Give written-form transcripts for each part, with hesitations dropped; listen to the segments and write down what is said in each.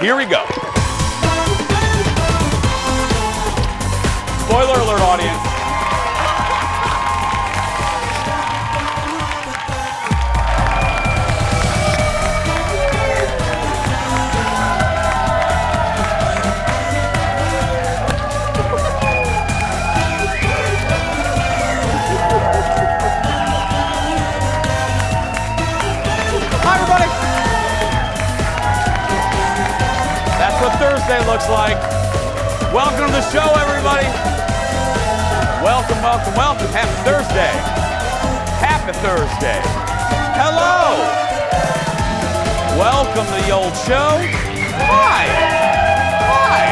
Here we go. Spoiler alert, audience. Hi, everybody. That's what Thursday looks like. Welcome to the show, everybody. Welcome, welcome, welcome. Happy Thursday. Happy Thursday. Hello. Welcome to the old show. Hi. Hi.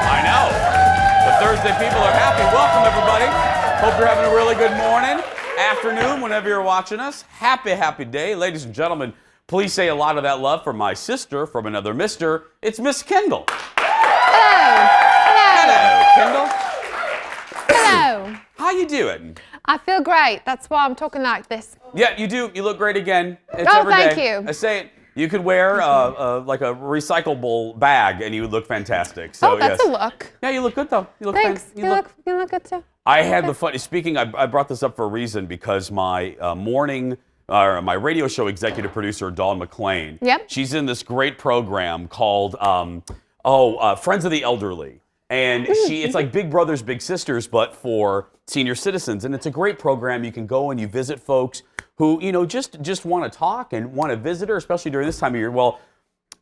I know. The Thursday people are happy. Welcome, everybody. Hope you're having a really good morning, afternoon, whenever you're watching us. Happy, happy day. Ladies and gentlemen, please say a lot of that love for my sister from another mister. It's Miss Kendall. Kendall. Hello. How you doing? I feel great. That's why I'm talking like this. Yeah, you do. You look great again. It's Oh, every thank day. you. I say it. You could wear like a recyclable bag, and you would look fantastic. So, Oh, that's yes. a look. Yeah, you look good though. You look Thanks. You You look good too. I had the funny. Speaking, I brought this up for a reason because my my radio show executive producer, Dawn McLean. Yep. She's in this great program called Friends of the Elderly. And it's like Big Brothers, Big Sisters, but for senior citizens. And it's a great program. You can go and you visit folks who, just want to talk and want to visit her, especially during this time of year. Well,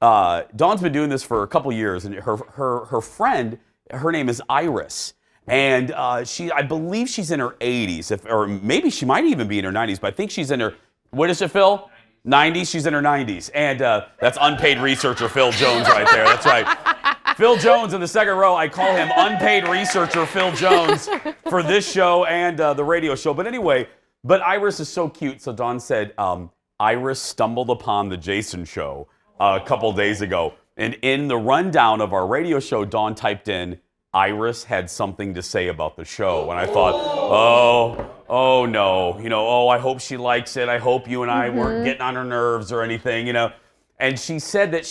Dawn's been doing this for a couple years, and her friend, her name is Iris. And I believe she's in her 80s, or maybe she might even be in her 90s, but I think she's in her, what is it, Phil? 90s? She's in her 90s. And that's unpaid researcher Phil Jones right there. That's right. Phil Jones in the second row. I call him unpaid researcher Phil Jones for this show and the radio show. But anyway, Iris is so cute. So Dawn said, Iris stumbled upon the Jason show a couple days ago. And in the rundown of our radio show, Dawn typed in, Iris had something to say about the show. And I thought, oh no, I hope she likes it. I hope you and I weren't getting on her nerves or anything, And she said that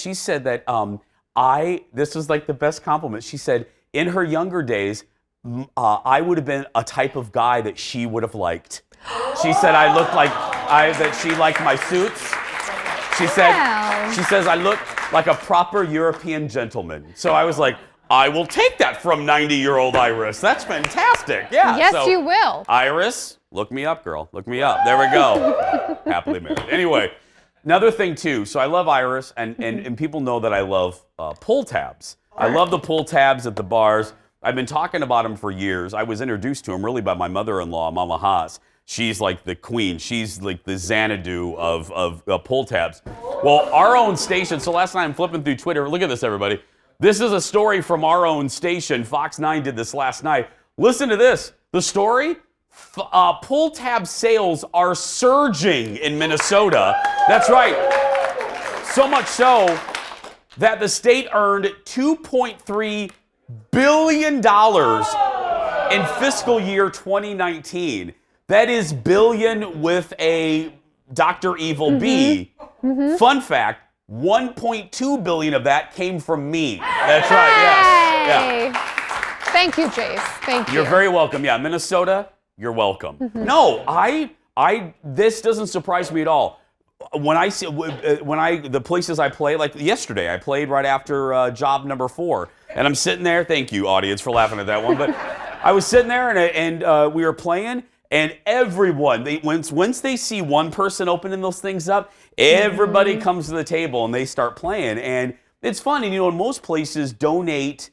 this was like the best compliment. She said, in her younger days, I would have been a type of guy that she would have liked. She said I looked like, that she liked my suits. She says I look like a proper European gentleman. So I was like, I will take that from 90-year-old Iris. That's fantastic. Yeah. Yes, you will. Iris, look me up, girl. Look me up. There we go. Happily married. Anyway. Another thing, too, so I love Iris, and people know that I love pull tabs. I love the pull tabs at the bars. I've been talking about them for years. I was introduced to them really by my mother-in-law, Mama Haas. She's like the queen. She's like the Xanadu of pull tabs. Well, our own station, so last night I'm flipping through Twitter. Look at this, everybody. This is a story from our own station. Fox 9 did this last night. Listen to this. The story? Pull tab sales are surging in Minnesota. That's right. So much so that the state earned $2.3 billion in fiscal year 2019. That is billion with a Dr. Evil B. Fun fact, 1.2 billion of that came from me. That's right, yes. Yeah. Thank you, Jace. Thank you. You're very welcome. Yeah, Minnesota, you're welcome. No, this doesn't surprise me at all. When the places I play, like yesterday, I played right after job number 4, and I'm sitting there. Thank you, audience, for laughing at that one. But I was sitting there, and we were playing, and everyone, once they see one person opening those things up, everybody comes to the table and they start playing, and it's fun. And in most places donate.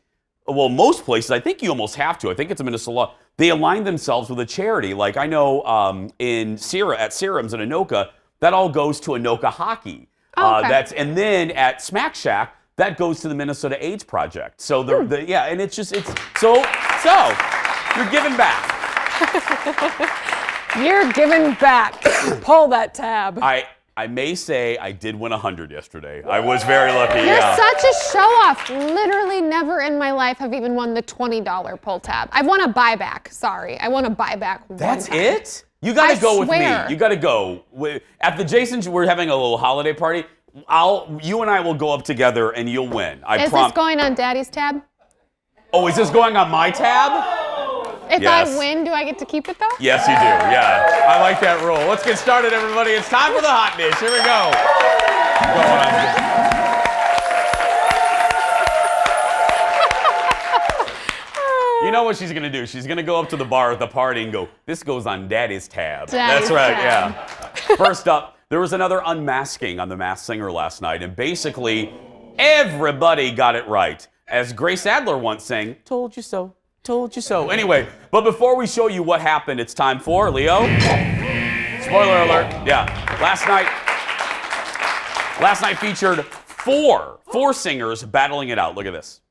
Well, most places, I think you almost have to. I think it's a Minnesota law. They align themselves with a charity. Like I know at Serums in Anoka, that all goes to Anoka Hockey. Okay. And then at Smack Shack, that goes to the Minnesota AIDS Project. So and it's so you're giving back. You're giving back. Pull that tab. I may say I did win 100 yesterday. I was very lucky. You're such a show-off. Literally never in my life have even won the $20 pull tab. I've won a buyback. Sorry. I won a buyback one That's time. it? You got to go with me. swear. You got to go. At the Jason's, we're having a little holiday party. You and I will go up together and you'll win. Is this going on Daddy's tab? Oh, is this going on my tab? If Yes. I win, do I get to keep it though? Yes, you do. Yeah, I like that rule. Let's get started, everybody. It's time for the hot dish. Here we go. You know what she's gonna do? She's gonna go up to the bar at the party and go, "This goes on Daddy's tab." Daddy's That's right. tab. Yeah. First up, there was another unmasking on The Masked Singer last night, and basically everybody got it right. As Grace Adler once sang, "Told you so, told you so." Anyway, but before we show you what happened, it's time for Leo. Spoiler alert. Yeah, last night featured four singers battling it out. Look at this.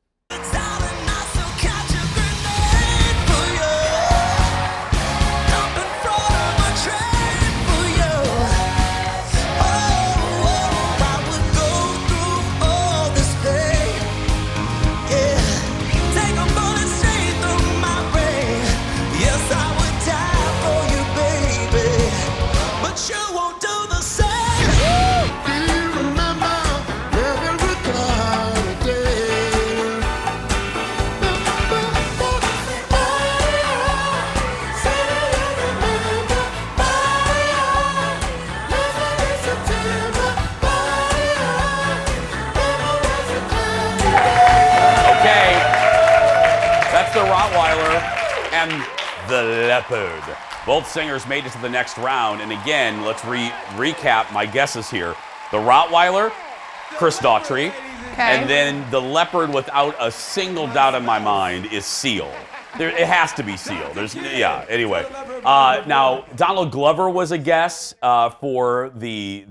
The Rottweiler and the Leopard. Both singers made it to the next round, and again, let's recap my guesses here. The Rottweiler, Chris Daughtry, and then the Leopard, without a single doubt in my mind, is Seal. It has to be Seal. Anyway. Now, Donald Glover was a guess for the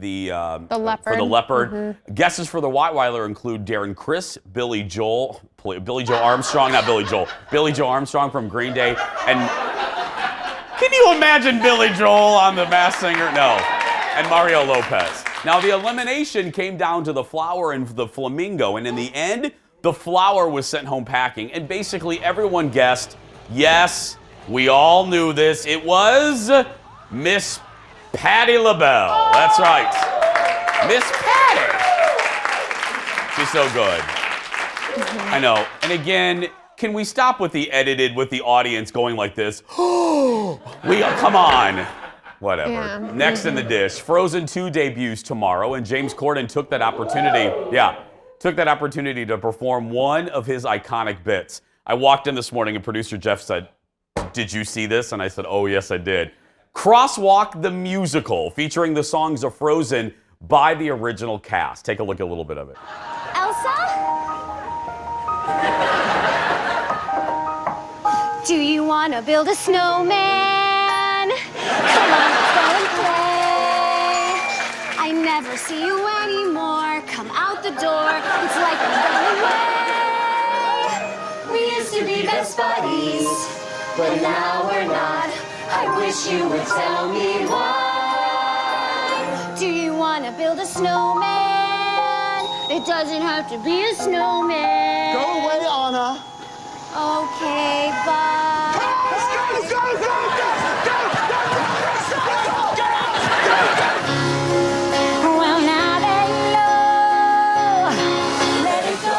Leopard. For the Leopard. Mm-hmm. Guesses for the Rottweiler include Darren Criss, Billy Joel Armstrong, not Billy Joel, Billy Joe Armstrong from Green Day, and can you imagine Billy Joel on The Masked Singer? No, and Mario Lopez. Now, the elimination came down to the Flower and the Flamingo, and in the end, the Flower was sent home packing, and basically everyone guessed, yes, we all knew this, it was Miss Patti LaBelle. That's right. Miss Patti. She's so good. I know. And again, can we stop with the edited, with the audience going like this? Come on. Whatever. Yeah. Next in the dish, Frozen 2 debuts tomorrow, and James Corden took that opportunity to perform one of his iconic bits. I walked in this morning and producer Jeff said, "Did you see this?" And I said, "Oh, yes, I did." Crosswalk the musical, featuring the songs of Frozen by the original cast. Take a look at a little bit of it. Elsa? Do you want to build a snowman? Come on, let's go and play. I never see you anymore. Come out the door. It's like we've gone away. We used to be best buddies, but now we're not. I wish you would tell me why. Do you want to build a snowman? It doesn't have to be a snowman. Go away, Anna. Okay, bye. Let's go, let's go, let's go, let's go, Well, now that you know, let it go.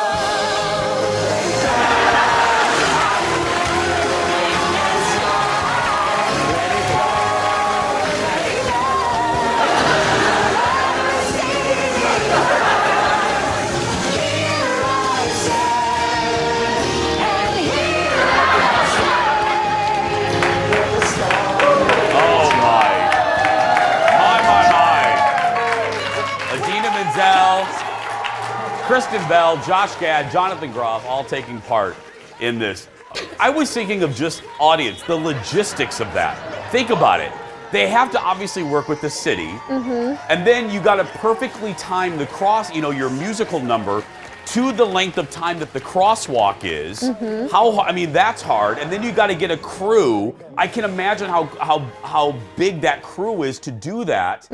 Kristen Bell, Josh Gad, Jonathan Groff, all taking part in this. I was thinking of just audience, the logistics of that. Think about it. They have to obviously work with the city, and then you got to perfectly time the your musical number to the length of time that the crosswalk is. I mean, that's hard. And then you got to get a crew. I can imagine how big that crew is to do that.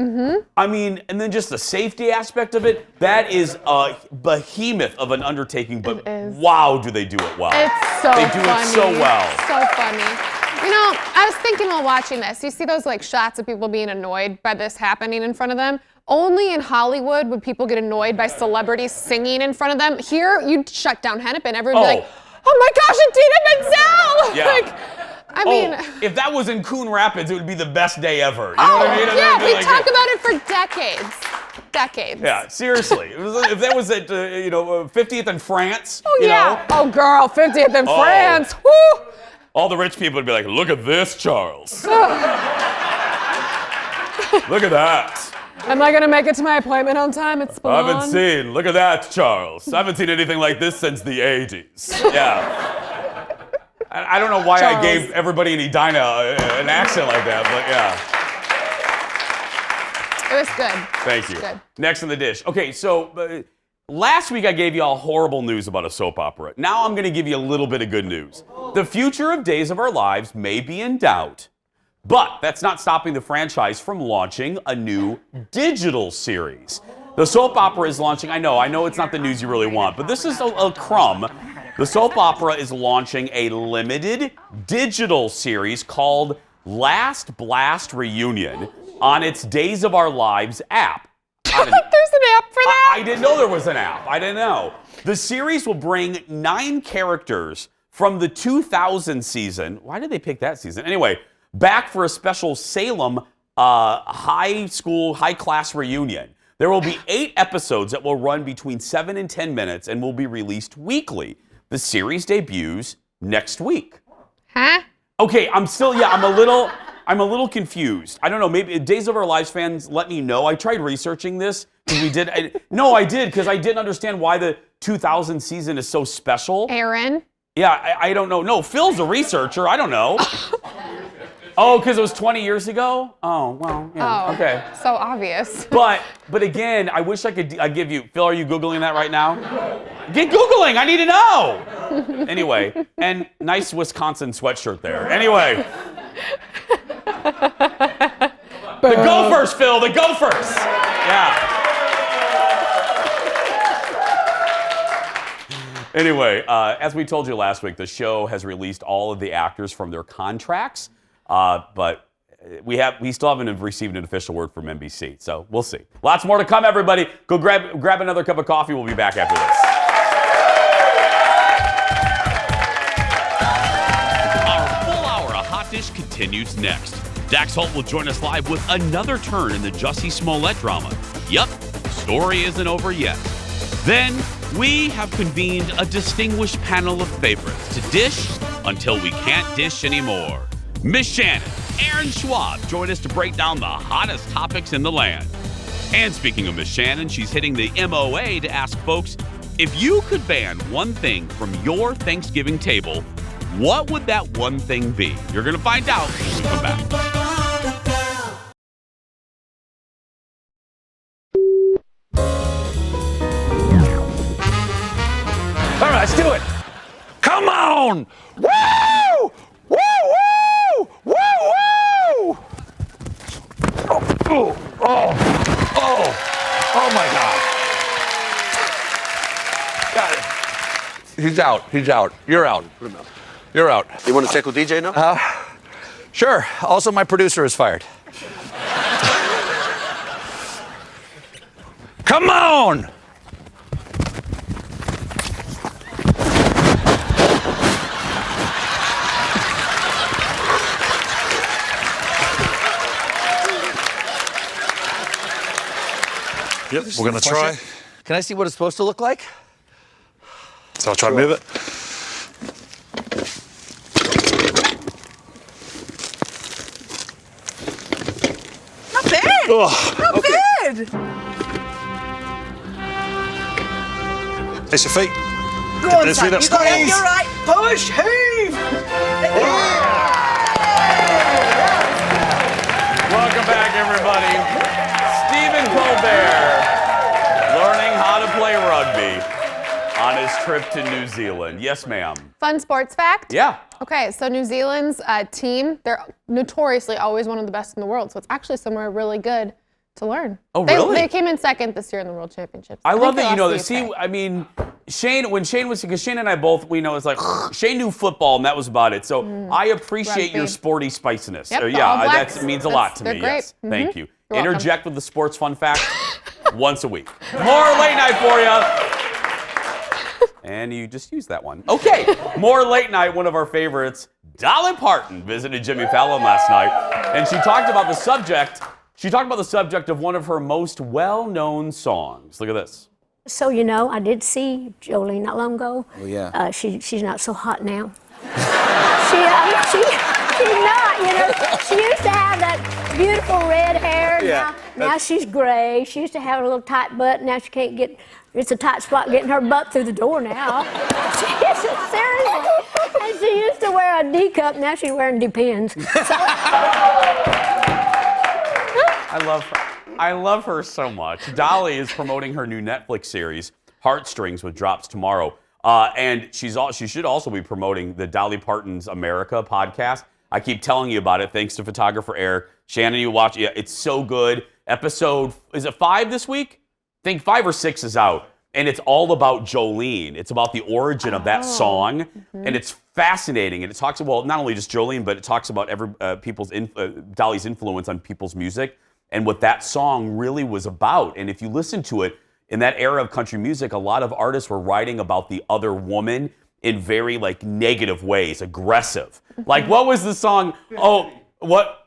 I mean, and then just the safety aspect of it, that is a behemoth of an undertaking, but wow, do they do it well. It's so They do funny. it so well. So funny. You know, I was thinking while watching this, you see those like shots of people being annoyed by this happening in front of them? Only in Hollywood would people get annoyed by celebrities singing in front of them. Here, you'd shut down Hennepin. Everyone would be like, oh my gosh, it's Idina Menzel! Yeah. Like, I mean, if that was in Coon Rapids, it would be the best day ever. You know what I mean? Yeah, we talk about it for decades. Decades. Yeah, seriously. If that was at 50th in France, Oh, you yeah. know, Oh, girl, 50th in France. Woo! all the rich people would be like, look at this, Charles. Look at that. Am I gonna make it to my appointment on time? It's I haven't seen. Look at that, Charles. I haven't seen anything like this since the 80s. Yeah. I don't know why I gave everybody in Edina an accent like that, but yeah. It was good. Thank you. Good. Next on the dish. Okay, so last week I gave you all horrible news about a soap opera. Now I'm going to give you a little bit of good news. The future of Days of Our Lives may be in doubt, but that's not stopping the franchise from launching a new digital series. The soap opera is launching. I know it's not the news you really want, but this is a crumb. The soap opera is launching a limited digital series called Last Blast Reunion on its Days of Our Lives app. There's an app for that? I didn't know there was an app. I didn't know. The series will bring 9 characters from the 2000 season. Why did they pick that season? Anyway, back for a special Salem high class reunion. There will be 8 episodes that will run between 7 and 10 minutes and will be released weekly. The series debuts next week. Huh? Okay, I'm a little confused. I don't know, maybe Days of Our Lives fans, let me know. I tried researching this because I did because I didn't understand why the 2000 season is so special. Aaron? Yeah, I don't know. No, Phil's a researcher. I don't know. Oh, because it was 20 years ago? Oh, well, yeah, okay. So obvious. But again, I wish I give you, Phil, are you Googling that right now? Get Googling, I need to know. Anyway, and nice Wisconsin sweatshirt there. Anyway. The Gophers, Phil, the Gophers. Yeah. Anyway, as we told you last week, the show has released all of the actors from their contracts, but we still haven't received an official word from NBC, so we'll see. Lots more to come, everybody. Go grab another cup of coffee. We'll be back after this. Our full hour of Hot Dish continues next. Dax Holt will join us live with another turn in the Jussie Smollett drama. Yup, the story isn't over yet. Then, we have convened a distinguished panel of favorites to dish until we can't dish anymore. Miss Shannon, Aaron Schwab join us to break down the hottest topics in the land. And speaking of Miss Shannon, she's hitting the MOA to ask folks, if you could ban one thing from your Thanksgiving table, what would that one thing be? You're going to find out when we come back. All right, let's do it. Come on! Woo! Woo! Woo! Woo! Woo! Oh my God! Got it. He's out. He's out. You're out. You're out. You want to check with DJ now? Sure. Also, my producer is fired. Come on! Yep, we're going to try. Can I see what it's supposed to look like? So I'll try to move it. Not bad. Not bad. Place your feet. Go on, This son. feet up, You got it. squeeze. You're right. Push. Heave. Welcome back, everybody. Stephen Colbert learning how to play rugby on his trip to New Zealand. Yes, ma'am. Fun sports fact? Yeah. Okay, so New Zealand's team, they're notoriously always one of the best in the world, so it's actually somewhere really good to learn. Oh, really? They came in second this year in the World Championships. I love think that you they know lost that. to See, UK. I mean, because Shane and I both, we know it's like, Shane knew football and that was about it. So I appreciate your Rugby. sporty spiciness. Yep, So, the yeah, All Blacks. that means a lot to They're me. great. Yes. Thank you. You're welcome. Interject with the sports fun fact once a week. More late night for you. And you just used that one. Okay, more late night, one of our favorites. Dolly Parton visited Jimmy Fallon last night, and she talked about the subject. She talked about the subject of one of her most well-known songs. Look at this. So you know, I did see Jolene not long ago. Oh yeah. She's not so hot now. She's not. You know, she used to have that beautiful red hair. Yeah. Now she's gray. She used to have a little tight butt. Now she can't get. It's a tight spot getting her butt through the door now. Seriously. And she used to wear a D cup. Now she's wearing Depends. I love her so much. Dolly is promoting her new Netflix series, Heartstrings, which drops tomorrow. And she should also be promoting the Dolly Parton's America podcast. I keep telling you about it, thanks to photographer Eric. Shannon, you watch it. Yeah, it's so good. Episode, is it 5 this week? I think 5 or 6 is out. And it's all about Jolene. It's about the origin of that song. And it's fascinating. And it talks about, not only just Jolene, but it talks about Dolly's influence on people's music and what that song really was about. And if you listen to it, in that era of country music, a lot of artists were writing about the other woman in very like negative ways, aggressive. Like, what was the song? What?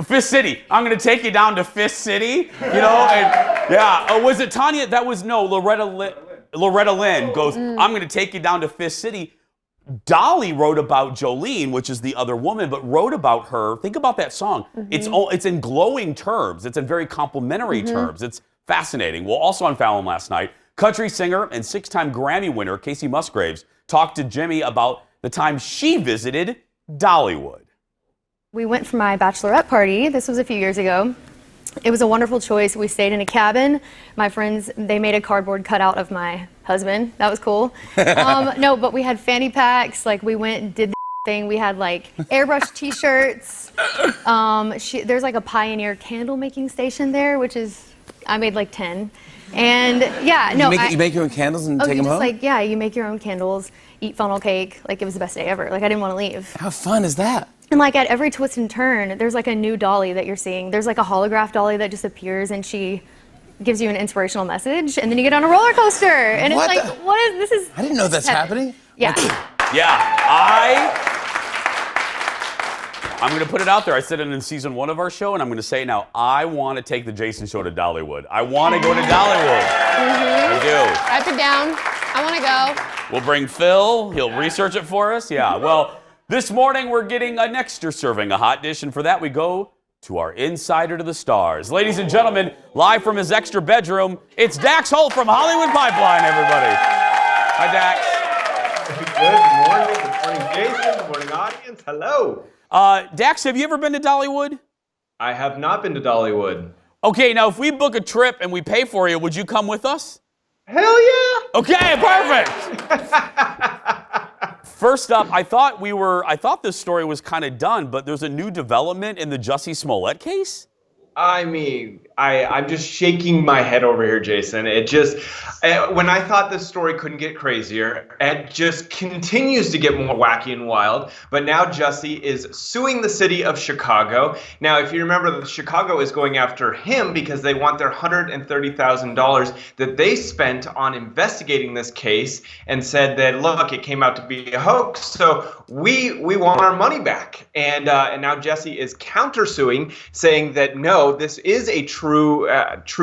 Fist City. I'm going to take you down to Fist City. You know? And yeah. Was it Tanya? That was, no, Loretta Lynn goes, I'm going to take you down to Fist City. Dolly wrote about Jolene, which is the other woman, but wrote about her. Think about that song. It's in glowing terms. It's in very complimentary terms. It's fascinating. Well, also on Fallon last night, country singer and 6-time Grammy winner Casey Musgraves talked to Jimmy about the time she visited Dollywood. We went for my bachelorette party. This was a few years ago. It was a wonderful choice. We stayed in a cabin. My friends, they made a cardboard cutout of my husband. That was cool. No, but we had fanny packs. Like, we went and did the thing. We had like airbrush t-shirts. There's like a Pioneer candle making station there, which is, I made like 10. And yeah, no. You make your own candles and take them home? Like, yeah, you make your own candles, eat funnel cake. Like, it was the best day ever. Like, I didn't want to leave. How fun is that? And like at every twist and turn, there's like a new Dolly that you're seeing. There's like a holograph Dolly that just appears and she gives you an inspirational message, and then you get on a roller coaster. And it's like, what is this? I didn't know that's happening. Yeah. Yeah, I'm going to put it out there. I said it in season 1 of our show, and I'm going to say it now. I want to take the Jason Show to Dollywood. I want to go to Dollywood. I do. Write it down. I want to go. We'll bring Phil. He'll research it for us. Yeah, well, this morning we're getting an extra serving of hot dish, and for that we go to our insider to the stars. Ladies and gentlemen, live from his extra bedroom, it's Dax Holt from Hollywood Pipeline, everybody. Hi, Dax. Good morning. Good morning, Jason. Good morning, audience. Hello. Dax, have you ever been to Dollywood? I have not been to Dollywood. Okay, now if we book a trip and we pay for you, would you come with us? Hell yeah. Okay, perfect. First up, I thought this story was kind of done, but there's a new development in the Jussie Smollett case? I mean, I'm just shaking my head over here, Jason. It just, when I thought this story couldn't get crazier, it just continues to get more wacky and wild. But now Jussie is suing the city of Chicago. Now, if you remember, Chicago is going after him because they want their $130,000 that they spent on investigating this case, and said that, look, it came out to be a hoax, so we want our money back. And now Jussie is countersuing, saying that no, this is a true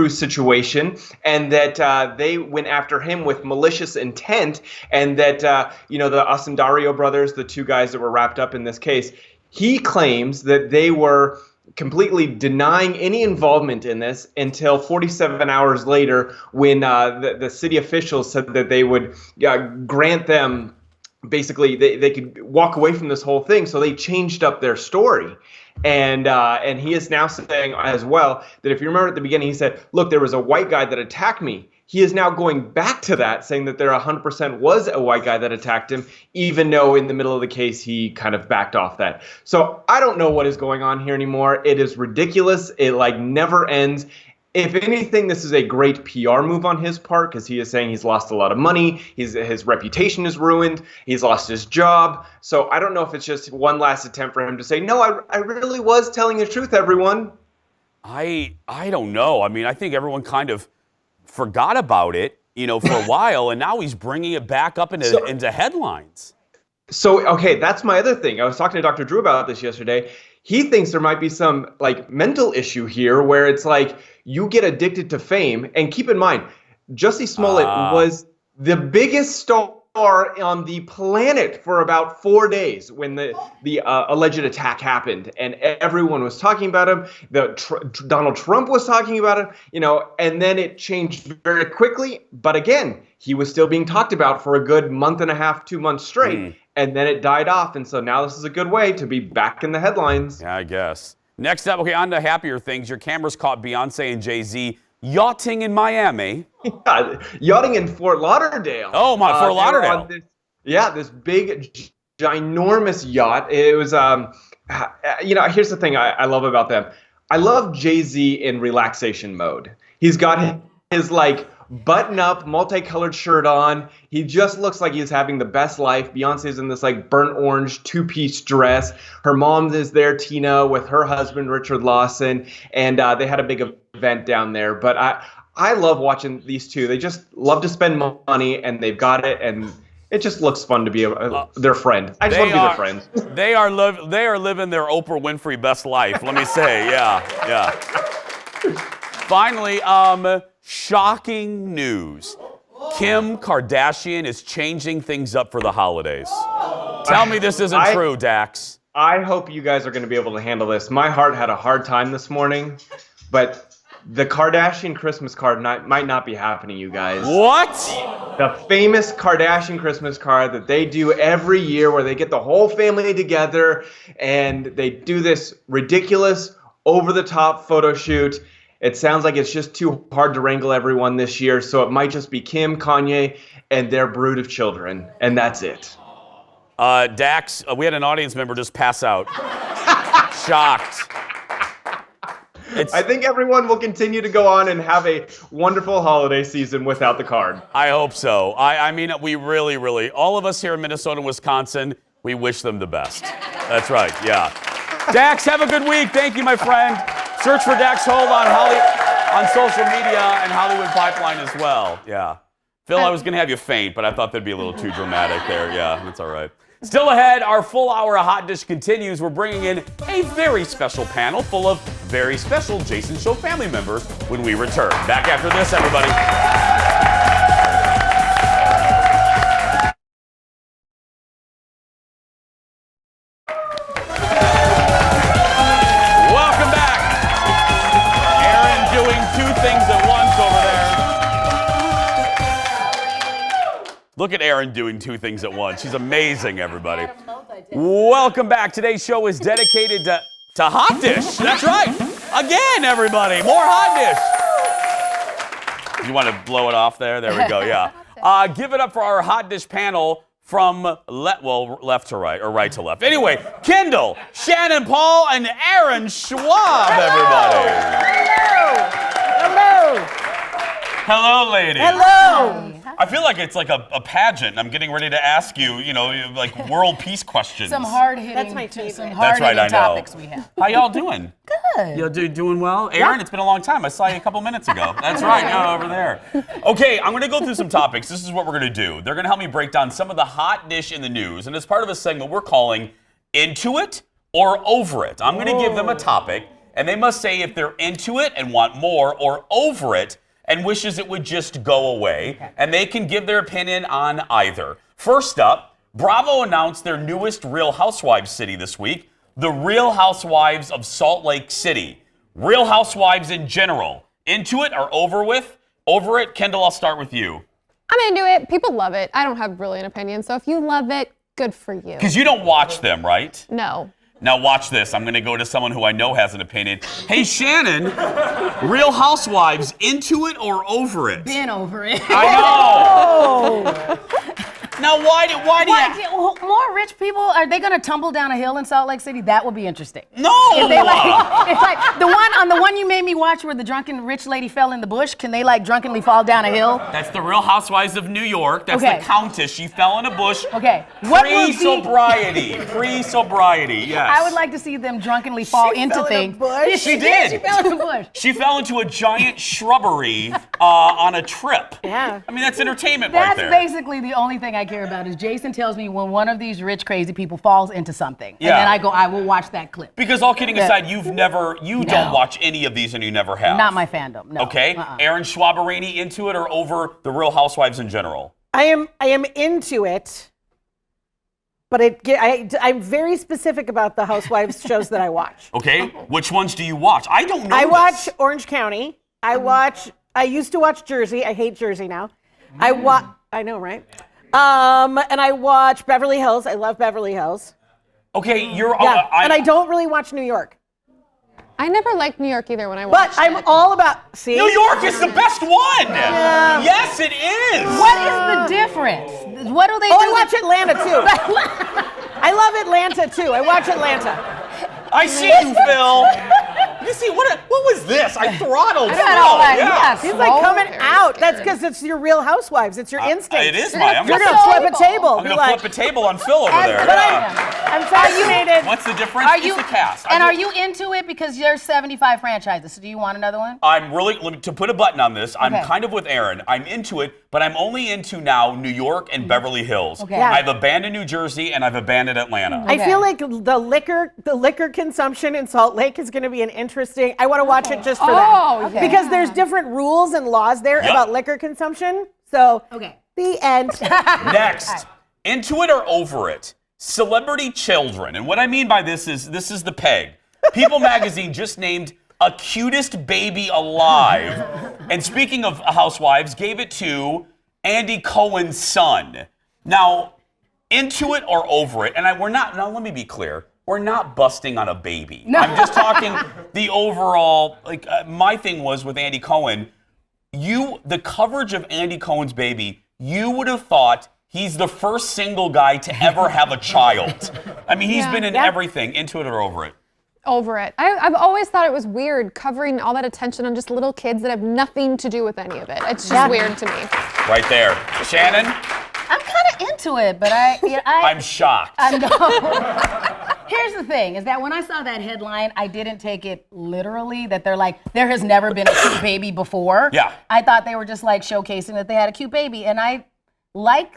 situation, and that they went after him with malicious intent, and that the Osundario brothers, the 2 guys that were wrapped up in this case, he claims that they were completely denying any involvement in this until 47 hours later, when the city officials said that they would grant them, basically they could walk away from this whole thing, so they changed up their story. And he is now saying as well that, if you remember at the beginning, he said, look, there was a white guy that attacked me. He is now going back to that, saying that there 100% was a white guy that attacked him, even though in the middle of the case he kind of backed off that. So I don't know what is going on here anymore. It is ridiculous. It never ends. If anything, this is a great PR move on his part, because he is saying he's lost a lot of money. His reputation is ruined. He's lost his job. So I don't know if it's just one last attempt for him to say, no, I really was telling the truth, everyone. I don't know. I mean, I think everyone kind of forgot about it, for a while, and now he's bringing it back up into headlines. So, okay, that's my other thing. I was talking to Dr. Drew about this yesterday. He thinks there might be some mental issue here where it's you get addicted to fame. And keep in mind, Jussie Smollett was the biggest star on the planet for about 4 days when the alleged attack happened, and everyone was talking about him. Donald Trump was talking about him, and then it changed very quickly. But again, he was still being talked about for a good month and a half, 2 months straight, and then it died off. And so now this is a good way to be back in the headlines. Yeah, I guess. Next up, okay, on to happier things. Your cameras caught Beyonce and Jay-Z yachting in Miami. Yeah, yachting in Fort Lauderdale. Oh, Fort Lauderdale. This big, ginormous yacht. It was, here's the thing I love about them. I love Jay-Z in relaxation mode. He's got his button-up, multicolored shirt on. He just looks like he's having the best life. Beyonce's in this burnt orange two-piece dress. Her mom is there, Tina, with her husband, Richard Lawson, and they had a big event down there. But I love watching these two. They just love to spend money, and they've got it, and it just looks fun to be their friend. I just want to be their friend. They are living their Oprah Winfrey best life, let me say. Yeah. Finally, shocking news. Kim Kardashian is changing things up for the holidays. Tell me this isn't true, Dax. I hope you guys are going to be able to handle this. My heart had a hard time this morning, but the Kardashian Christmas card might not be happening, you guys. What? The famous Kardashian Christmas card that they do every year where they get the whole family together and they do this ridiculous, over-the-top photo shoot. It sounds like it's just too hard to wrangle everyone this year, so it might just be Kim, Kanye, and their brood of children, and that's it. Dax, we had an audience member just pass out. Shocked. I think everyone will continue to go on and have a wonderful holiday season without the card. I hope so. I mean, we really, all of us here in Minnesota and Wisconsin, we wish them the best. That's right, yeah. Dax, have a good week. Thank you, my friend. Search for Dax Holt on social media and Hollywood Pipeline as well. Yeah. Phil, I was going to have you faint, but I thought that'd be a little too dramatic there. Yeah, that's all right. Still ahead, our full hour of Hot Dish continues. We're bringing in a very special panel full of very special Jason Show family members when we return. Back after this, everybody. Welcome back. Aaron doing two things at once over there. Look at Aaron doing two things at once. She's amazing, everybody. Welcome back. Today's show is dedicated to Hot Dish. That's right. Again, everybody. More Hot Dish. You want to blow it off there? There we go. Yeah. Give it up for our Hot Dish panel from left to right, or right to left. Anyway, Kendall, Shannon Paul, and Aaron Schwab, everybody. Hello. Hello, ladies. Hello. I feel like it's like a pageant. I'm getting ready to ask you, like world peace questions. Some hard-hitting, That's my favorite. some That's hard-hitting right, I know. topics we have. How y'all doing? Good. You doing well? Aaron, it's been a long time. I saw you a couple minutes ago. That's right, yeah, over there. Okay, I'm going to go through some topics. This is what we're going to do. They're going to help me break down some of the hot dish in the news, and it's part of a segment we're calling Into It or Over It. I'm going to give them a topic, and they must say if they're into it and want more, or over it and wishes it would just go away. Okay. And they can give their opinion on either. First up, Bravo announced their newest Real Housewives city this week, the Real Housewives of Salt Lake City. Real Housewives in general. Into it or over it? Kendall, I'll start with you. I'm into it. People love it. I don't have really an opinion, so if you love it, good for you. Because you don't watch them, right? No. Now watch this. I'm going to go to someone who I know has an opinion. Hey, Shannon, Real Housewives, into it or over it? Been over it. I know. Now, why do you... More rich people, are they going to tumble down a hill in Salt Lake City? That would be interesting. No! If they it's like the one you made me watch where the drunken rich lady fell in the bush, can they like drunkenly fall down a hill? That's the Real Housewives of New York. That's the Countess. She fell in a bush. Okay. Pre-sobriety. Pre-sobriety, yes. I would like to see them drunkenly fall into things. She did. She fell in a bush. She fell into a giant shrubbery on a trip. Yeah. I mean, that's entertainment right there. That's basically the only thing I care about is Jason tells me when one of these rich, crazy people falls into something. Yeah. And then I go, I will watch that clip. Because all kidding aside, you don't watch any of these and you never have. Not my fandom, no. Okay. Aaron Schwaberini, into it or over the Real Housewives in general? I am into it, but I'm very specific about the Housewives shows that I watch. Okay. Which ones do you watch? I don't know. I watch Orange County. I used to watch Jersey. I hate Jersey now. I know, right? And I watch Beverly Hills. I love Beverly Hills. Okay, and I don't really watch New York. I never liked New York either when I watched But I'm all about, see? New York is the best one! Yeah. Yes, it is! What is the difference? What do they do? I watch Atlanta too. I love Atlanta too. I watch Atlanta. I see you, Phil. You see, what was this? I throttled Phil. Yeah. He's like coming out. That's because it's your Real Housewives. It's your instinct. It is I'm You're going to flip a table. I'm going to flip a table on Phil over there. I'm fascinated. What's the difference? It's the cast. And are you into it because there's 75 franchises? So do you want another one? I'm really, to put a button on this, I'm kind of with Aaron. I'm into it, but I'm only into now New York and Beverly Hills. Okay. Yeah. I've abandoned New Jersey and I've abandoned Atlanta. I feel like the liquor consumption in Salt Lake is going to be an interesting. I want to watch it just for that. Because there's different rules and laws there about liquor consumption. So, the end. Next, into it or over it? Celebrity children. And what I mean by this is the peg. People magazine just named a cutest baby alive. And speaking of housewives, gave it to Andy Cohen's son. Now, into it or over it? And now let me be clear. We're not busting on a baby. No. I'm just talking the overall, my thing was with Andy Cohen, the coverage of Andy Cohen's baby, you would have thought he's the first single guy to ever have a child. I mean, he's been in everything. Into it or over it? Over it. I've always thought it was weird covering all that attention on just little kids that have nothing to do with any of it. It's just weird to me. Right there. Shannon? I'm kind of into it, but I'm shocked. I know. Here's the thing, is that when I saw that headline, I didn't take it literally, that they're like, there has never been a cute baby before. Yeah. I thought they were just like showcasing that they had a cute baby. And I like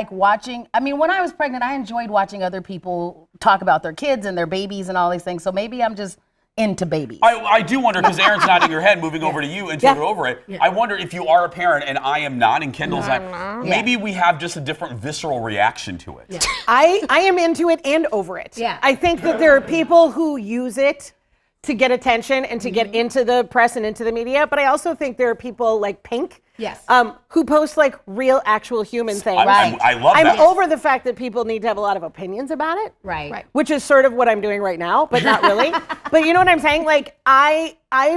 watching, I mean, when I was pregnant, I enjoyed watching other people talk about their kids and their babies and all these things. So maybe I'm just into babies. I do wonder, because Aaron's nodding your head, moving over to you, into it or over it. I wonder if you are a parent and I am not, and Kendall's not, maybe we have just a different visceral reaction to it. Yeah. I am into it and over it. Yeah. I think that there are people who use it to get attention and to get into the press and into the media, but I also think there are people like Pink. Yes. Who post like real, actual human things. I love that. I'm over the fact that people need to have a lot of opinions about it. Right. Which is sort of what I'm doing right now, but not really. But you know what I'm saying? Like, I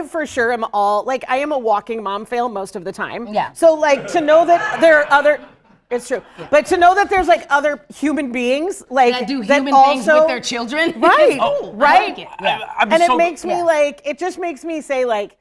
for sure am I am a walking mom fail most of the time. Yeah. So like to know that there are other, it's true. Yeah. But to know that there's like other human beings that do human things with their children. Right. Right. I like it. Yeah. And it makes me it just makes me say like,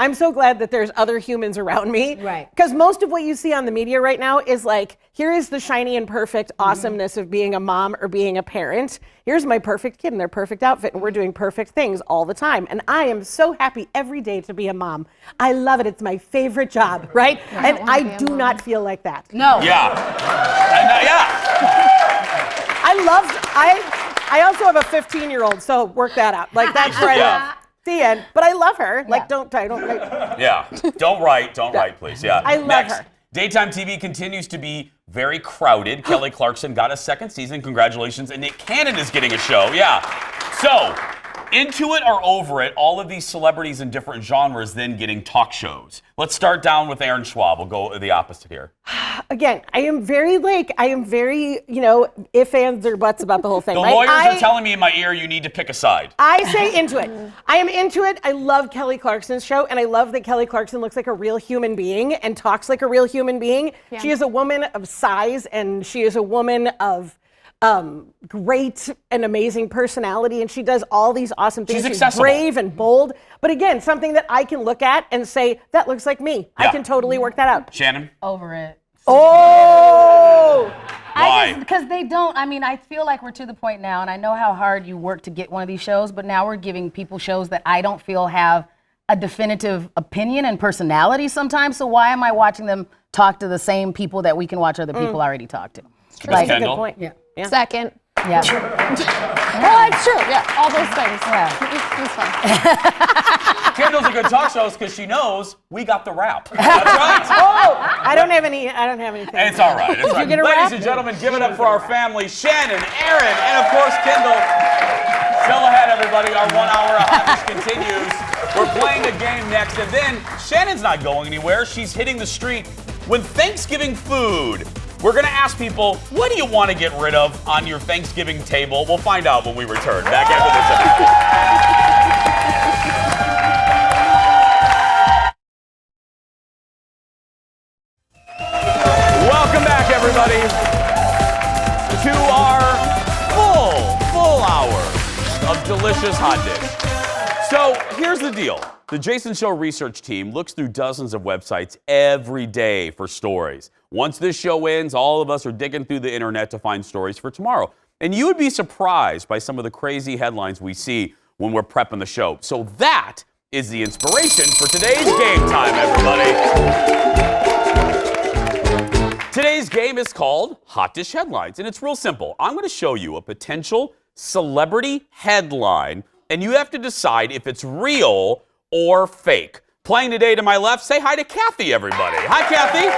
I'm so glad that there's other humans around me. Right. Because most of what you see on the media right now is like, here is the shiny and perfect awesomeness of being a mom or being a parent. Here's my perfect kid in their perfect outfit, and we're doing perfect things all the time. And I am so happy every day to be a mom. I love it. It's my favorite job, right? And I do not feel like that. No. Yeah. I also have a 15-year-old, so work that out. Like, that's where I live. The end. But I love her. Like, don't write, please. Yeah. I love her. Daytime TV continues to be very crowded. Kelly Clarkson got a second season. Congratulations. And Nick Cannon is getting a show. Yeah. So, into it or over it, all of these celebrities in different genres then getting talk shows. Let's start down with Aaron Schwab. We'll go the opposite here. again, I am very, if, ands, or buts about the whole thing. The right? lawyers are telling me in my ear you need to pick a side. I say into it. I am into it. I love Kelly Clarkson's show, and I love that Kelly Clarkson looks like a real human being and talks like a real human being. Yeah. She is a woman of size, and she is a woman of great and amazing personality, and she does all these awesome things. She's accessible. Brave and bold, but again, something that I can look at and say, that looks like me. Yeah. I can totally work that out. Shannon? Over it. Oh! Why? Because they don't. I mean, I feel like we're to the point now, and I know how hard you work to get one of these shows, but now we're giving people shows that I don't feel have a definitive opinion and personality sometimes. So why am I watching them talk to the same people that we can watch other people already talk to? That's a good point. Yeah. Second. Yeah. Well, it's true. Yeah, all those things. Yeah. It's fun. Kendall's a good talk show because she knows we got the rap. That's right. Oh, I don't have anything. It's all right. It's all right. get a Ladies rap? and gentlemen, give it up for our family, Shannon, Aaron, and of course, Kendall. Still ahead, everybody. Our 1 hour of Hotness continues. We're playing a game next, and then Shannon's not going anywhere. She's hitting the street with Thanksgiving food. We're going to ask people, what do you want to get rid of on your Thanksgiving table? We'll find out when we return. Back after this, everybody. Welcome back, everybody, to our full hour of delicious hot dish. So here's the deal. The Jason Show research team looks through dozens of websites every day for stories. Once this show ends, all of us are digging through the internet to find stories for tomorrow. And you would be surprised by some of the crazy headlines we see when we're prepping the show. So that is the inspiration for today's game time, everybody. Today's game is called Hot Dish Headlines, and it's real simple. I'm going to show you a potential celebrity headline, and you have to decide if it's real or fake. Playing today to my left, say hi to Kathy, everybody. Hi, Kathy.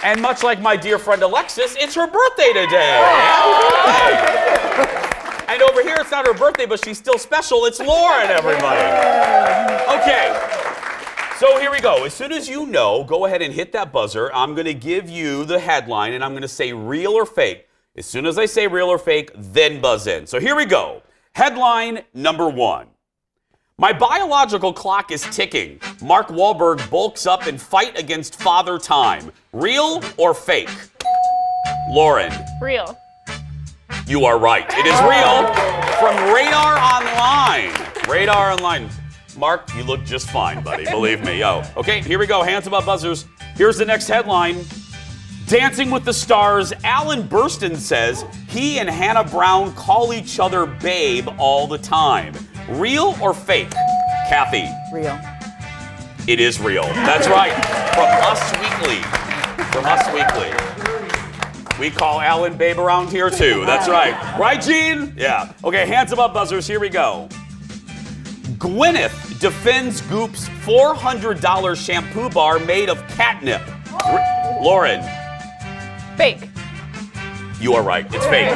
And much like my dear friend Alexis, it's her birthday today. Happy birthday. And over here, it's not her birthday, but she's still special. It's Lauren, everybody. Okay. So here we go. As soon as you know, go ahead and hit that buzzer. I'm going to give you the headline, and I'm going to say real or fake. As soon as I say real or fake, then buzz in. So here we go. Headline number 1. My biological clock is ticking. Mark Wahlberg bulks up in fight against Father Time. Real or fake? Lauren. Real. You are right. It is real from Radar Online. Radar Online. Mark, you look just fine, buddy. Believe me. Okay, here we go. Hands above buzzers. Here's the next headline. Dancing with the Stars, Alan Burstyn says he and Hannah Brown call each other babe all the time. Real or fake? Kathy. Real. It is real. That's right. From Us Weekly. From Us Weekly. We call Alan babe around here too. That's right. Right, Gene? Yeah. Okay, hands above buzzers. Here we go. Gwyneth defends Goop's $400 shampoo bar made of catnip. Lauren. Fake. You are right. It's fake.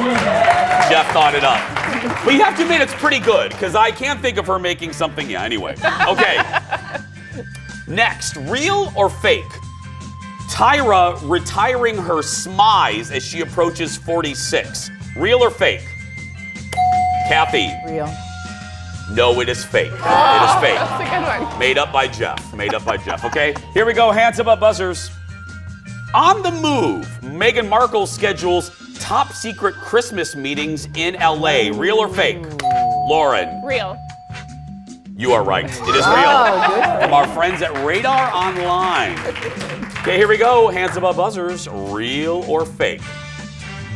Jeff thought it up. But you have to admit it's pretty good, because I can't think of her making something. Yeah, anyway. Okay. Next, real or fake? Tyra retiring her smize as she approaches 46. Real or fake? Kathy. Real. No, it is fake. It is fake. That's a good one. Made up by Jeff. Made up by Jeff. Okay, here we go. Hands above buzzers. On the move, Meghan Markle schedules top secret Christmas meetings in LA. Real or fake? Lauren. Real. You are right. It is real. From our friends at Radar Online. Okay, here we go. Hands above buzzers. Real or fake?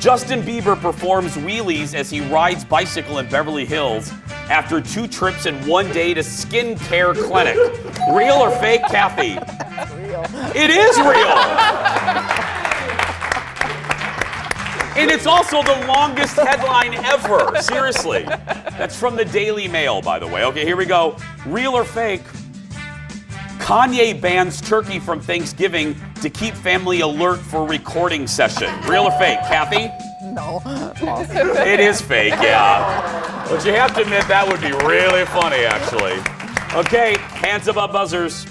Justin Bieber performs wheelies as he rides bicycle in Beverly Hills after 2 trips in 1 day to skincare clinic. Real or fake, Kathy? Real. It is real. And it's also the longest headline ever. Seriously. That's from the Daily Mail, by the way. Okay, here we go. Real or fake? Kanye bans turkey from Thanksgiving to keep family alert for recording session. Real or fake? Kathy? No. It is fake, yeah. But you have to admit that would be really funny, actually. Okay, hands above buzzers.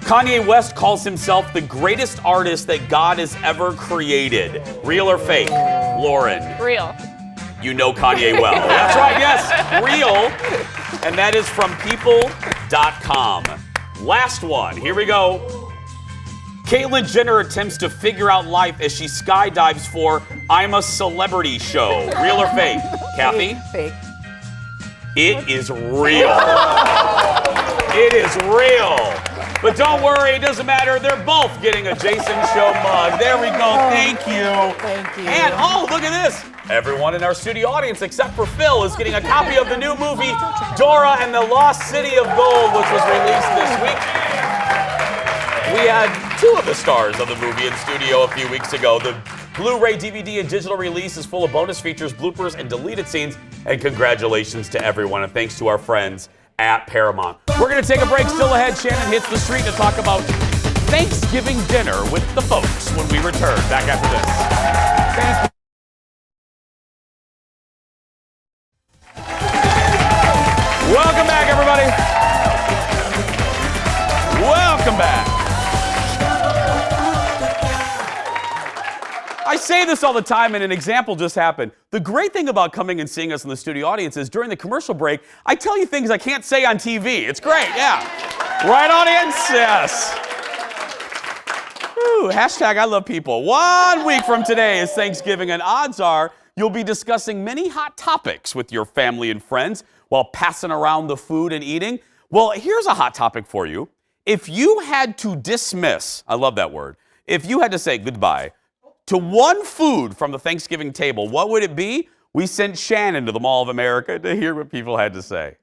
Kanye West calls himself the greatest artist that God has ever created. Real or fake? Lauren. Real. You know Kanye well. That's right, yes, real. And that is from people.com. Last one, here we go. Caitlyn Jenner attempts to figure out life as she skydives for I'm a Celebrity show. Real or fake? Kathy? Fake. It is real. It is real. But don't worry, it doesn't matter. They're both getting a Jason Show mug. There we go. Thank you. Thank you. And oh, look at this. Everyone in our studio audience, except for Phil, is getting a copy of the new movie, Dora and the Lost City of Gold, which was released this week. We had two of the stars of the movie in studio a few weeks ago. The Blu-ray, DVD, and digital release is full of bonus features, bloopers, and deleted scenes. And congratulations to everyone, and thanks to our friends at Paramount. We're going to take a break. Still ahead, Shannon hits the street to talk about Thanksgiving dinner with the folks when we return. Back after this. Thank you. Welcome back, everybody. Welcome back. I say this all the time, and an example just happened. The great thing about coming and seeing us in the studio audience is during the commercial break, I tell you things I can't say on TV. It's great, yeah. Right, audience? Yes. Whew, hashtag I love people. 1 week from today is Thanksgiving, and odds are you'll be discussing many hot topics with your family and friends while passing around the food and eating. Well, here's a hot topic for you. If you had to dismiss, I love that word, if you had to say goodbye to one food from the Thanksgiving table, what would it be? We sent Shannon to the Mall of America to hear what people had to say.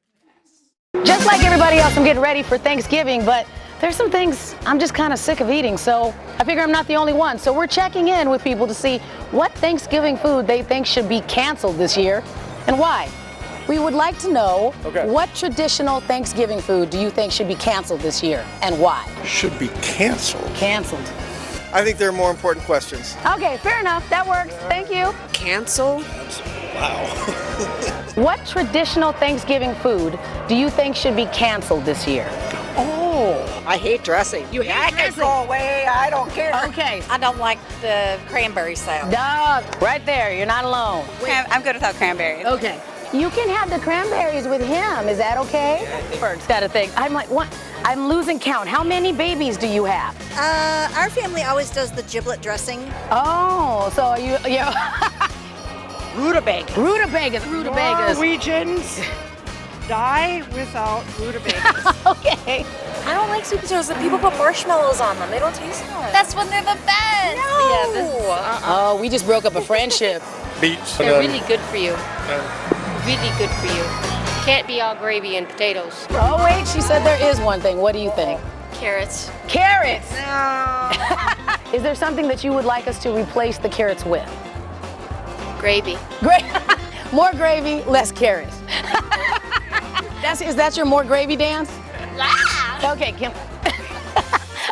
Just like everybody else, I'm getting ready for Thanksgiving, but there's some things I'm just kind of sick of eating, so I figure I'm not the only one. So we're checking in with people to see what Thanksgiving food they think should be canceled this year and why. We would like to know what traditional Thanksgiving food do you think should be canceled this year and why? Should be canceled. Canceled. I think there are more important questions. Okay, fair enough. That works. Thank you. Cancel? Wow. What traditional Thanksgiving food do you think should be canceled this year? Oh, I hate dressing. You hate dressing? Go away. I don't care. Okay. I don't like the cranberry salad. Duh, right there. You're not alone. I'm good without cranberries. Okay. You can have the cranberries with him. Is that okay? Bert's got to think. I'm like, what? I'm losing count. How many babies do you have? Our family always does the giblet dressing. Oh, so are you? Rutabagas. Rutabagas. Rutabagas. Norwegians die without rutabagas. Okay. I don't like sweet potatoes. People put marshmallows on them. They don't taste good. That's when they're the best. No. Yeah, Oh, we just broke up a friendship. Beets. They're really good for you. Really good for you. Can't be all gravy and potatoes. Oh, wait, she said there is one thing. What do you think? Carrots. Carrots! No. Is there something that you would like us to replace the carrots with? Gravy. More gravy, less carrots. Is that your more gravy dance? Yeah. Okay, Kim.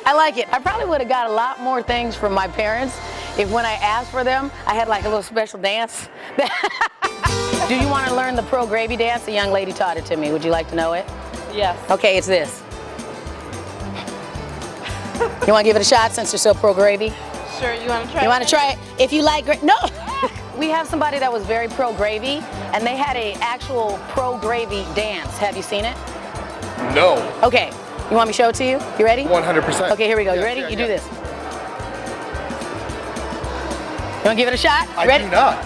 I like it. I probably would have got a lot more things from my parents if when I asked for them, I had like a little special dance. Do you want to learn the pro gravy dance? The young lady taught it to me. Would you like to know it? Yes. Okay, it's this. You want to give it a shot since you're so pro gravy? Sure, you want to try it? You want to try it? If you like no. We have somebody that was very pro gravy, and they had a actual pro gravy dance. Have you seen it? No. Okay. You want me to show it to you? You ready? 100%. Okay, here we go. You ready? You do this. You want to give it a shot? I do not.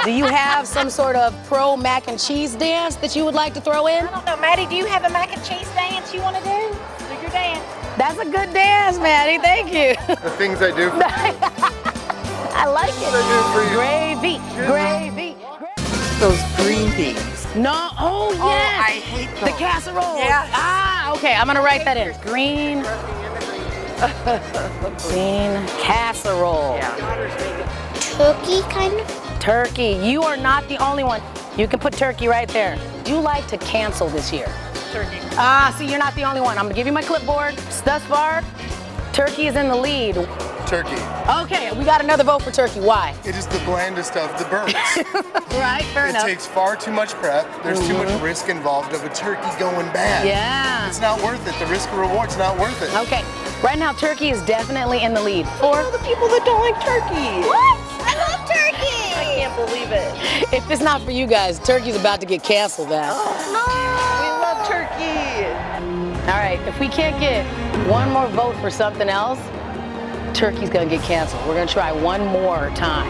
Do you have some sort of pro mac and cheese dance that you would like to throw in? I don't know, Maddie, do you have a mac and cheese dance you want to do? Do your dance. That's a good dance, Maddie. Thank you. The things I do. I like it. Gravy. Gravy. Those green beans. No. Oh, yes. Oh, I hate those. The casserole. Yes. Ah, okay. I'm going to write that in. Green casserole. Yeah. Turkey, kind of? Turkey. You are not the only one. You can put turkey right there. Do you like to cancel this year? Turkey. Ah, see, you're not the only one. I'm going to give you my clipboard. Thus far, turkey is in the lead. turkey. Okay, we got another vote for turkey. Why? It is the blandest of the birds. Right, fair enough. It takes far too much prep. There's too much risk involved of a turkey going bad. Yeah. It's not worth it. The risk and reward's not worth it. Okay, right now turkey is definitely in the lead. For the people that don't like turkey. What? I love turkey. I can't believe it. If it's not for you guys, turkey's about to get canceled now. We love turkey. All right, if we can't get one more vote for something else, turkey's gonna get canceled. We're gonna try one more time.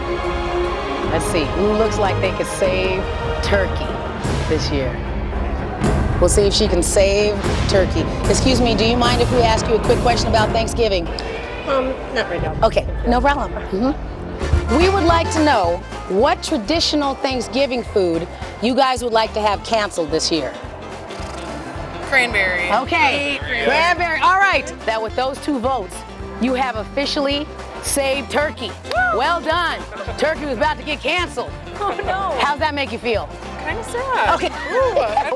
Let's see, who looks like they could save turkey this year? We'll see if she can save turkey. Excuse me, do you mind if we ask you a quick question about Thanksgiving? Not right now. Okay, no problem. We would like to know what traditional Thanksgiving food you guys would like to have canceled this year. Cranberry. Okay, cranberry. All right. Now with those 2 votes, you have officially saved turkey. Well done. Turkey was about to get canceled. Oh no. How's that make you feel? Kind of sad. Okay.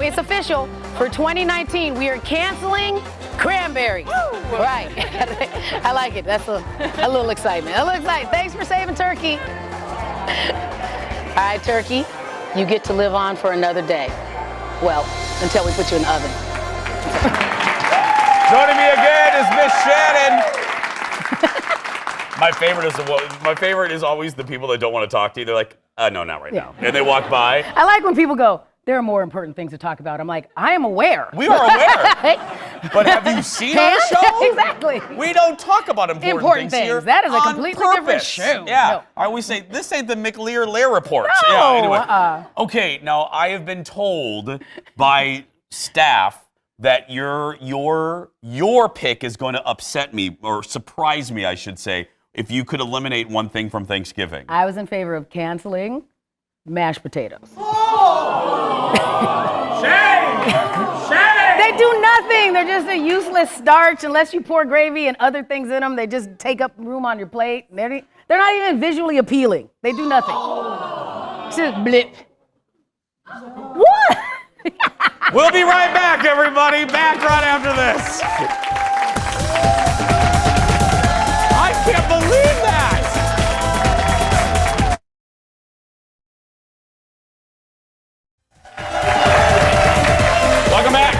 It's official. For 2019, we are canceling cranberry. Right. I like it. That's a little excitement. A little excitement. Thanks for saving turkey. All right, turkey, you get to live on for another day. Well, until we put you in the oven. Joining me again is Miss Shannon. My favorite is always the people that don't want to talk to you. They're like, no, not right now. And they walk by. I like when people go, there are more important things to talk about. I'm like, I am aware. We are aware. But have you seen our show? Exactly. We don't talk about important things here. That is a on completely different purpose. show. Yeah. No. All right, we say, this ain't the McLear-Lair report. No. Yeah, anyway. Okay, now I have been told by staff that your pick is going to upset me, or surprise me, I should say, if you could eliminate one thing from Thanksgiving. I was in favor of canceling mashed potatoes. Shame! They do nothing. They're just a useless starch unless you pour gravy and other things in them. They just take up room on your plate. They're not even visually appealing. They do nothing. It's just blip. What? We'll be right back, everybody. Back right after this. I can't believe that. Welcome back.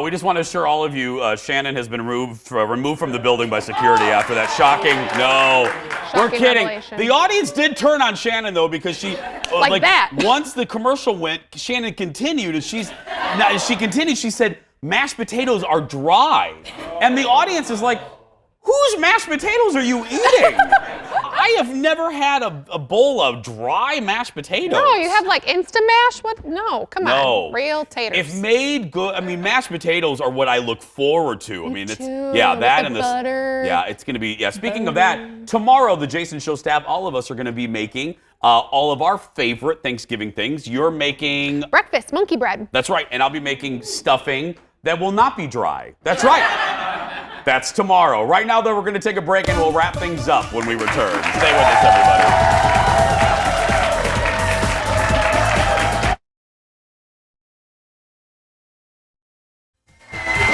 We just want to assure all of you, Shannon has been removed from the building by security after that shocking. No, we're kidding. Revelation. The audience did turn on Shannon though because she, like that. Once the commercial went, Shannon continued, and she said, "Mashed potatoes are dry," and the audience is like, "Whose mashed potatoes are you eating?" I have never had a bowl of dry mashed potatoes. No, you have like Instant Mash? What? No, come on. Real taters. If made good, I mean, mashed potatoes are what I look forward to. I mean, it's too, that with and the this. butter. Yeah, it's gonna be. Yeah. Speaking of that, tomorrow the Jason Show staff, all of us are gonna be making all of our favorite Thanksgiving things. You're making breakfast, monkey bread. That's right, and I'll be making stuffing that will not be dry. That's right. That's tomorrow. Right now, though, we're going to take a break and we'll wrap things up when we return. Stay with us, everybody.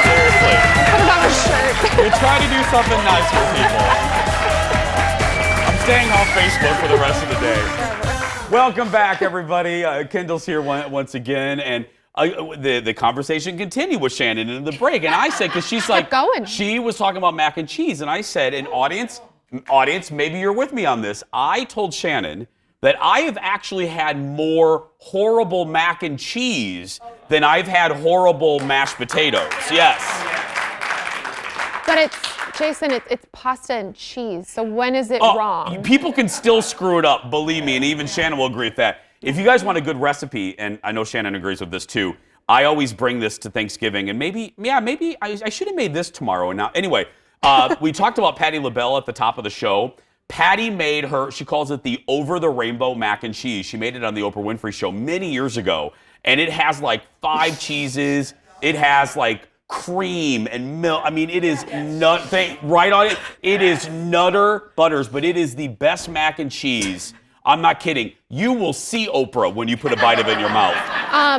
Seriously. Put it on a shirt. You're trying to do something nice for people. I'm staying off Facebook for the rest of the day. Welcome back, everybody. Kendall's here once again, and the conversation continued with Shannon in the break, and I said, because she's like, she was talking about mac and cheese, and I said, and audience, maybe you're with me on this. I told Shannon that I have actually had more horrible mac and cheese than I've had horrible mashed potatoes. Yes. But it's pasta and cheese. So when is it wrong? People can still screw it up, believe me, and even Shannon will agree with that. If you guys want a good recipe, and I know Shannon agrees with this too, I always bring this to Thanksgiving, and maybe I should have made this tomorrow. And now, anyway, we talked about Patti LaBelle at the top of the show. Patti made she calls it the Over the Rainbow mac and cheese. She made it on the Oprah Winfrey Show many years ago, and it has like 5 cheeses. It has like cream and milk. I mean, it is right on it. It is Nutter Butters, but it is the best mac and cheese I'm not kidding. You will see Oprah when you put a bite of it in your mouth.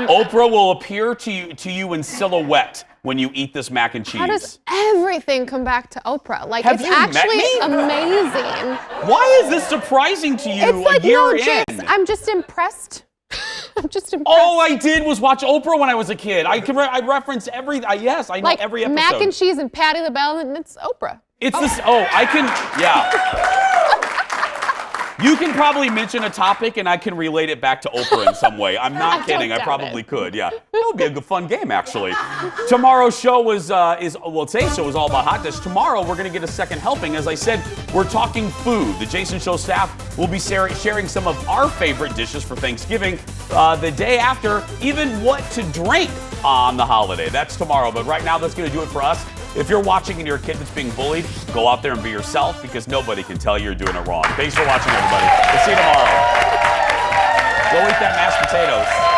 Oprah will appear to you in silhouette when you eat this mac and cheese. How does everything come back to Oprah? Like, Have it's you met actually me? amazing. Why is this surprising to you It's like, a year no, in? Jace, I'm just impressed. I'm just impressed. All I did was watch Oprah when I was a kid. I reference every, yes, I know Like every episode. mac and cheese and Patti LaBelle, and it's Oprah. It's this, I can, yeah. You can probably mention a topic and I can relate it back to Oprah in some way. I'm not kidding. I probably could. Yeah, that would be a good, fun game actually. Tomorrow's show today's show is all about hot dish. Tomorrow we're going to get a second helping. As I said, we're talking food. The Jason Show staff will be sharing some of our favorite dishes for Thanksgiving. The day after, even what to drink on the holiday. That's tomorrow. But right now, that's going to do it for us. If you're watching and you're a kid that's being bullied, go out there and be yourself because nobody can tell you're doing it wrong. Thanks for watching, everybody. We'll see you tomorrow. Go eat that mashed potatoes.